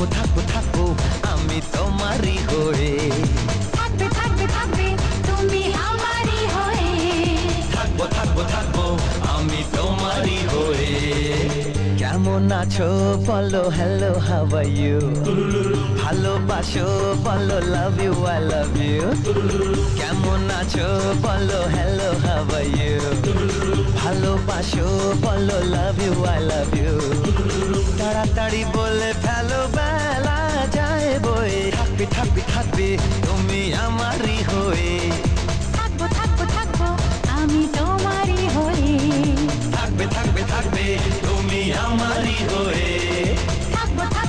থাকবো থাকবো থাকবো আমি তোমারই হয়ে। থাকবে থাকবে থাকবে তুমি আমারই হয়ে। থাকবো থাকবো থাকবো আমি তোমারই হয়ে। কেমন আছো বলো হ্যালো হাউ আর ইউ, ভালোবাসো বলো love you I love you. কেমন আছো বলো হ্যালো হাউ আর ইউ, ভালোবাসো বলো love you I love you. তাড়াতাড়ি বলে ফেলো বেলা যায় বয়ে। থাকবে থাকবে থাকবে তুমি আমার